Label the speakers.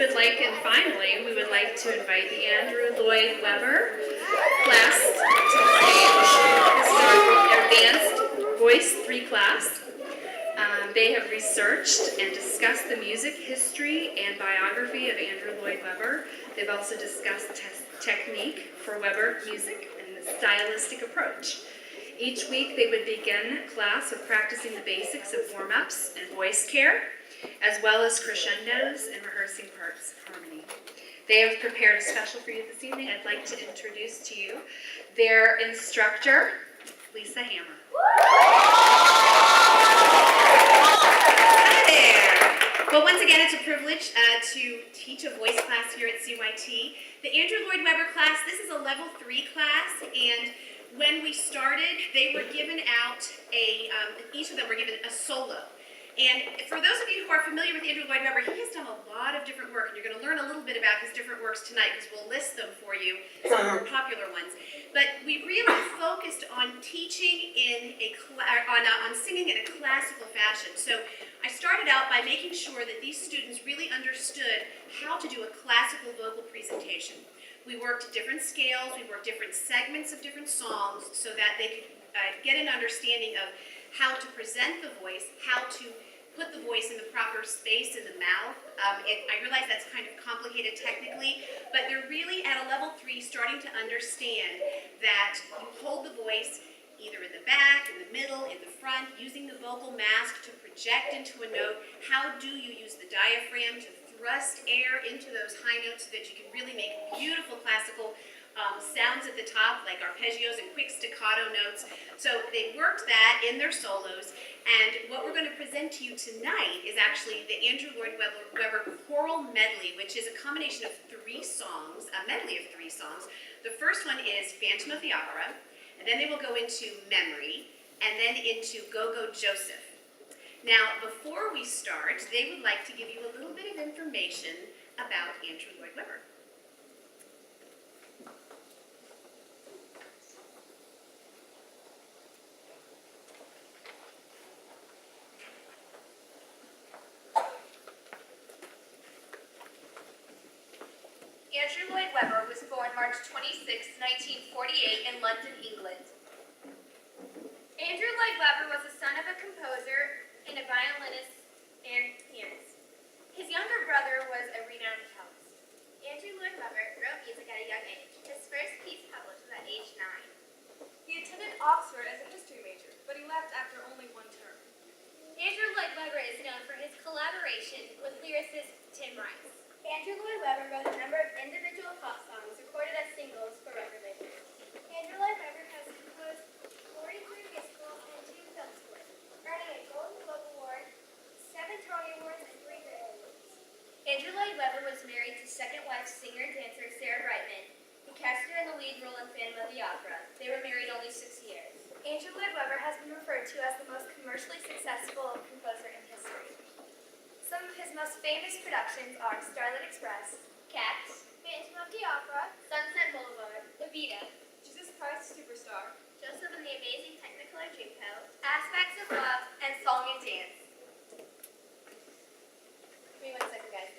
Speaker 1: would like, and finally, we would like to invite the Andrew Lloyd Webber class to the stage. This is our advanced voice 3 class. They have researched and discussed the music history and biography of Andrew Lloyd Webber. They've also discussed technique for Webber music and the stylistic approach. Each week they would begin class with practicing the basics of warm-ups and voice care, as well as crescendos and rehearsing parts of harmony. They have prepared a special for you this evening. I'd like to introduce to you their instructor, Lisa Hammer.
Speaker 2: Hi there. Well, once again, it's a privilege to teach a voice class here at CYT. The Andrew Lloyd Webber class, this is a level 3 class, and when we started, they were given out each of them were given a solo. And for those of you who are familiar with Andrew Lloyd Webber, he has done a lot of different work, and you're going to learn a little bit about his different works tonight because we'll list them for you, some more popular ones. But we really focused on teaching on singing in a classical fashion. So I started out by making sure that these students really understood how to do a classical vocal presentation. We worked different scales, we worked different segments of different songs so that they could get an understanding of how to present the voice, how to put the voice in the proper space in the mouth. I realize that's kind of complicated technically, but they're really at a level 3 starting to understand that you hold the voice either in the back, in the middle, in the front, using the vocal mask to project into a note. How do you use the diaphragm to thrust air into those high notes so that you can really make beautiful classical sounds at the top, like arpeggios and quick staccato notes. So they worked that in their solos, and what we're going to present to you tonight is actually the Andrew Lloyd Webber choral medley, which is a combination of 3 songs, a medley of 3 songs. The first one is Phantom of the Opera, and then they will go into Memory, and then into Go-Go Joseph. Now, before we start, they would like to give you a little bit of information about Andrew Lloyd Webber.
Speaker 3: Andrew Lloyd Webber was born March 26, 1948 in London, England. Andrew Lloyd Webber was the son of a composer and a violinist and pianist. His younger brother was a renowned cellist. Andrew Lloyd Webber wrote music at a young age. His first piece published was at age 9.
Speaker 4: He attended Oxford as a history major, but he left after only 1 term.
Speaker 3: Andrew Lloyd Webber is known for his collaboration with lyricist Tim Rice.
Speaker 5: Andrew Lloyd Webber wrote a number of individual pop songs recorded as singles for record labels. Andrew Lloyd Webber has composed 43 musicals and 2 film scores, earning a Golden Globe Award, 7 Tony Awards, and 3 Grammy Awards.
Speaker 3: Andrew Lloyd Webber was married to second wife singer and dancer Sarah Brightman, who cast her in the lead role in Phantom of the Opera. They were married only 6 years.
Speaker 5: Andrew Lloyd Webber has been referred to as the most commercially successful composer in history. Some of his most famous productions are Starlight Express,
Speaker 3: Cats,
Speaker 5: Phantom of the Opera,
Speaker 3: Sunset Boulevard,
Speaker 5: Evita,
Speaker 4: Jesus Christ Superstar,
Speaker 3: Joseph and the Amazing Technicolor Dreamcoat, Aspects of Love, and Song and Dance. Give me 1 second, guys.